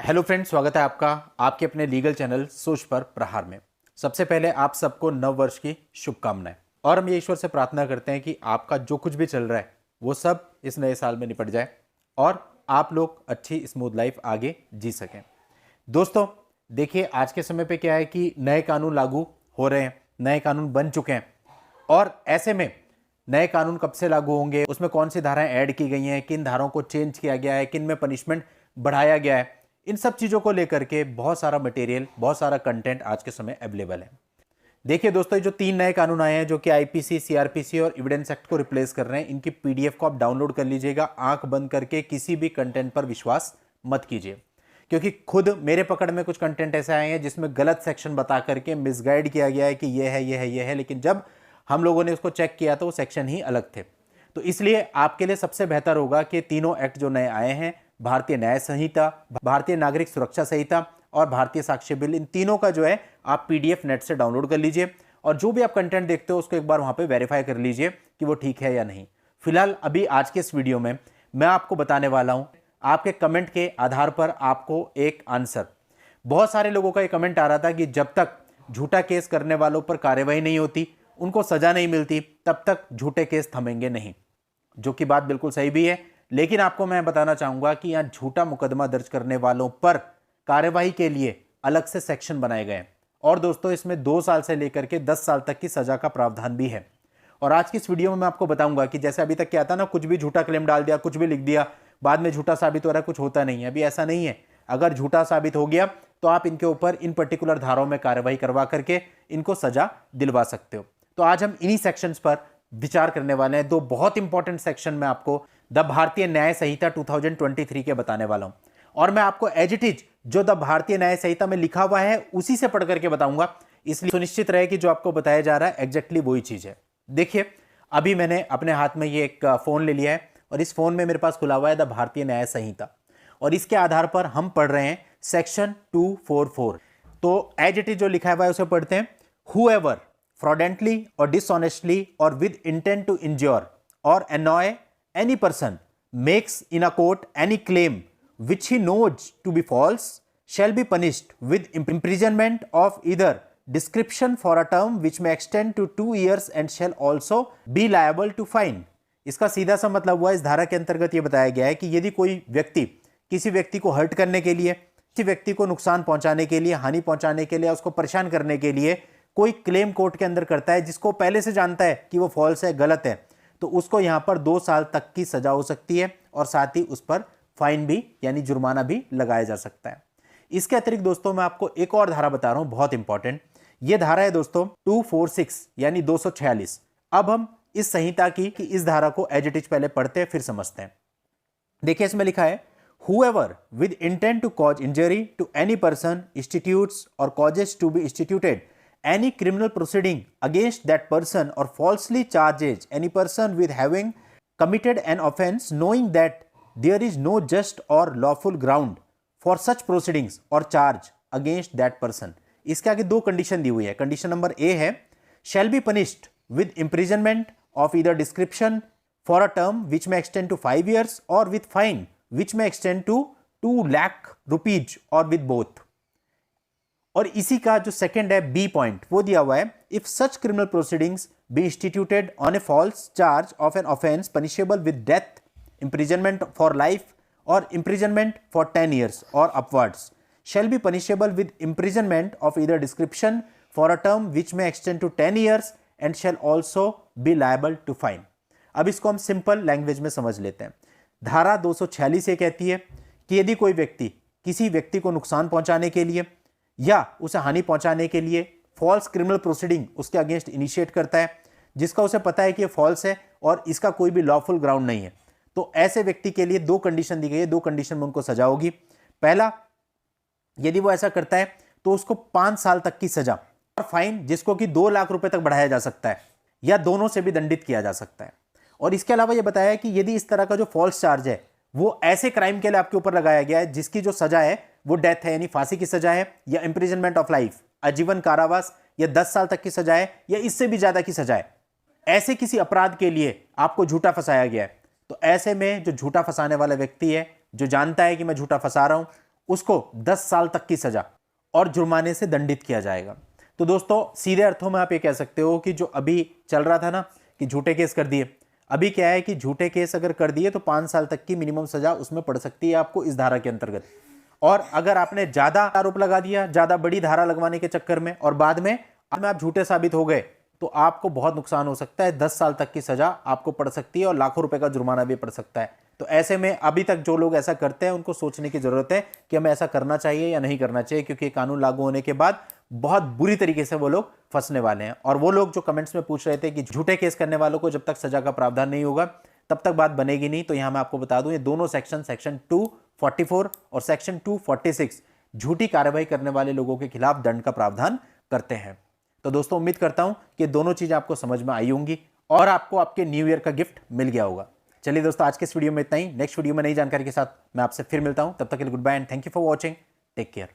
Hello friends, स्वागत है आपका आपके अपने लीगल चैनल सोच पर प्रहार में। सबसे पहले आप सबको नव वर्ष की शुभकामनाएं। और हम ये ईश्वर से प्रार्थना करते हैं कि आपका जो कुछ भी चल रहा है वो सब इस नए साल में निपट जाए और आप लोग अच्छी स्मूथ लाइफ आगे जी सकें। दोस्तों देखिए, आज के समय पे क्या है कि नए कानून लागू हो रहे हैं, नए कानून बन चुके हैं और ऐसे में नए कानून कब से लागू होंगे, उसमें कौन सी धाराएं ऐड की गई हैं, किन धाराओं को चेंज किया गया है, किन में पनिशमेंट बढ़ाया गया है, इन सब चीज़ों को लेकर के बहुत सारा मटेरियल, बहुत सारा कंटेंट आज के समय अवेलेबल है। देखिए दोस्तों, जो 3 नए कानून आए हैं जो कि आईपीसी, सीआरपीसी और एविडेंस एक्ट को रिप्लेस कर रहे हैं, इनकी पीडीएफ को आप डाउनलोड कर लीजिएगा। आंख बंद करके किसी भी कंटेंट पर विश्वास मत कीजिए, क्योंकि खुद मेरे पकड़ में कुछ कंटेंट ऐसे आए हैं जिसमें गलत सेक्शन बता करके मिसगाइड किया गया है कि ये है, ये है, ये है, लेकिन जब हम लोगों ने उसको चेक किया तो वो सेक्शन ही अलग थे। तो इसलिए आपके लिए सबसे बेहतर होगा कि तीनों एक्ट जो नए आए हैं, भारतीय न्याय संहिता, भारतीय नागरिक सुरक्षा संहिता और भारतीय साक्ष्य बिल, इन तीनों का जो है आप पीडीएफ नेट से डाउनलोड कर लीजिए और जो भी आप कंटेंट देखते हो उसको एक बार वहां पे वेरीफाई कर लीजिए कि वो ठीक है या नहीं। फिलहाल अभी आज के इस वीडियो में मैं आपको बताने वाला हूं, आपके कमेंट के आधार पर आपको एक आंसर। बहुत सारे लोगों का ये कमेंट आ रहा था कि जब तक झूठा केस करने वालों पर कार्रवाई नहीं होती, उनको सजा नहीं मिलती, तब तक झूठे केस थमेंगे नहीं, जो कि बात बिल्कुल सही भी है। लेकिन आपको मैं बताना चाहूंगा कि यहां झूठा मुकदमा दर्ज करने वालों पर कार्यवाही के लिए अलग से सेक्शन बनाए गए हैं और दोस्तों इसमें 2 साल से लेकर के 10 साल तक की सजा का प्रावधान भी है। और आज की इस वीडियो में मैं आपको बताऊंगा कि जैसे अभी तक क्या था ना, कुछ भी झूठा क्लेम डाल दिया, कुछ भी लिख दिया, बाद में झूठा साबित हो रहा है, कुछ होता नहीं है। अभी ऐसा नहीं है। अगर झूठा साबित हो गया तो आप इनके ऊपर इन पर्टिकुलर धाराओं में कार्रवाई करवा करके इनको सजा दिलवा सकते हो। तो आज हम इन्हीं सेक्शंस पर विचार करने वाले हैं। 2 बहुत इंपॉर्टेंट सेक्शन में आपको द भारतीय न्याय संहिता 2023 के बताने वाला हूं और मैं आपको एज इट इज जो द भारतीय न्याय संहिता में लिखा हुआ है उसी से पढ़ करके बताऊंगा, इसलिए सुनिश्चित रहे कि जो आपको बताया जा रहा है एग्जैक्टली वही चीज है। देखिए, अभी मैंने अपने हाथ में ये एक फोन ले लिया है और इस फोन में मेरे पास खुला हुआ है द भारतीय न्याय संहिता और इसके आधार पर हम पढ़ रहे हैं सेक्शन 244। तो एज इट इज जो लिखा हुआ है उसे पढ़ते हैं। However fraudulently or dishonestly or with intent to injure or annoy any person makes in a court any claim which he knows to be false shall be punished with imprisonment of either description for a term which may extend to 2 years and shall also be liable to fine। इसका सीधा सा मतलब हुआ, इस धारा के अंतर्गत यह बताया गया है कि यदि कोई व्यक्ति किसी व्यक्ति को हर्ट करने के लिए, किसी व्यक्ति को नुकसान पहुंचाने के लिए, हानि पहुंचाने के लिए, उसको परेशान करने के लिए कोई क्लेम कोर्ट के अंदर करता है जिसको पहले से जानता है कि वो फॉल्स है, गलत है, तो उसको यहां पर 2 साल तक की सजा हो सकती है और साथ ही उस पर फाइन भी यानी जुर्माना भी लगाया जा सकता है। इसके अतिरिक्त दोस्तों मैं आपको एक और धारा बता रहा हूं, बहुत इंपॉर्टेंट। यह धारा है दोस्तों 246 यानी 246। अब हम इस संहिता की इस धारा को एज इट इज पहले पढ़ते हैं फिर समझते हैं। देखिए, इसमें लिखा है whoever with intent to cause injury to any person institutes or causes to be instituted any criminal proceeding against that person or falsely charges any person with having committed an offense knowing that there is no just or lawful ground for such proceedings or charge against that person। इसके आगे 2 condition दी हुई है। Condition number A है shall be punished with imprisonment of either description for a term which may extend to 5 years or with fine which may extend to 2 lakh rupees or with both। और इसी का जो second है B point वो दिया हुआ है, if such criminal proceedings be instituted on a false charge of an offence punishable with death, imprisonment for life or imprisonment for 10 years or upwards shall be punishable with imprisonment of either description for a term which may extend to 10 years and shall also be liable to fine। अब इसको हम simple language में समझ लेते हैं। धारा 246 ये कहती है कि यदि कोई व्यक्ति किसी व्यक्ति को नुकसान पहुंचाने के लिए या उसे हानि पहुंचाने के लिए फॉल्स क्रिमिनल प्रोसीडिंग उसके अगेंस्ट इनिशिएट करता है जिसका उसे पता है कि ये फॉल्स है और इसका कोई भी लॉफुल ग्राउंड नहीं है, तो ऐसे व्यक्ति के लिए 2 कंडीशन दी गई है। 2 कंडीशन में उनको सजा होगी। पहला, यदि वो ऐसा करता है तो उसको 5 साल तक की सजा और फाइन जिसको कि 2 लाख रुपए तक बढ़ाया जा सकता है या दोनों से भी दंडित किया जा सकता है। और इसके अलावा यह बताया कि यदि इस तरह का जो फॉल्स चार्ज है वो ऐसे क्राइम के लिए आपके ऊपर लगाया गया है जिसकी जो सजा है वो डेथ है यानी फांसी की सजा है, या इंप्रिजनमेंट ऑफ लाइफ आजीवन कारावास, या 10 साल तक की सजा है, या इससे भी ज्यादा की सजा है, ऐसे किसी अपराध के लिए आपको झूठा फंसाया गया है, तो ऐसे में जो झूठा फंसाने वाला व्यक्ति है, जो जानता है कि मैं झूठा फंसा रहा हूं, उसको 10 साल तक की सजा और जुर्माने से दंडित किया जाएगा। तो दोस्तों सीधे अर्थों में आप ये कह सकते हो कि जो अभी चल रहा था ना कि झूठे केस कर दिए, अभी क्या है कि झूठे केस अगर कर दिए तो 5 साल तक की मिनिमम सजा उसमें पड़ सकती है आपको इस धारा के अंतर्गत। और अगर आपने ज्यादा आरोप लगा दिया, ज्यादा बड़ी धारा लगवाने के चक्कर में, और बाद में आप झूठे साबित हो गए, तो आपको बहुत नुकसान हो सकता है। 10 साल तक की सजा आपको पड़ सकती है और लाखों रुपए का जुर्माना भी पड़ सकता है। तो ऐसे में अभी तक जो लोग ऐसा करते हैं उनको सोचने की जरूरत है कि हमें ऐसा करना चाहिए या नहीं करना चाहिए, क्योंकि कानून लागू होने के बाद बहुत बुरी तरीके से वो लोग फंसने वाले हैं। और वो लोग जो कमेंट्स में पूछ रहे थे कि झूठे केस करने वालों को जब तक सजा का प्रावधान नहीं होगा तब तक बात बनेगी नहीं, तो यहां मैं आपको बता दूं ये दोनों सेक्शन 244 और सेक्शन 246 झूठी कार्रवाई करने वाले लोगों के खिलाफ दंड का प्रावधान करते हैं। तो दोस्तों उम्मीद करता हूं कि दोनों चीजें आपको समझ में आई होंगी और आपको आपके न्यू ईयर का गिफ्ट मिल गया होगा। चलिए दोस्तों आज के इस वीडियो में इतना ही। नेक्स्ट वीडियो में नई जानकारी के साथ मैं आपसे फिर मिलता हूं। तब तक के लिए goodbye and thank you for watching. Take care.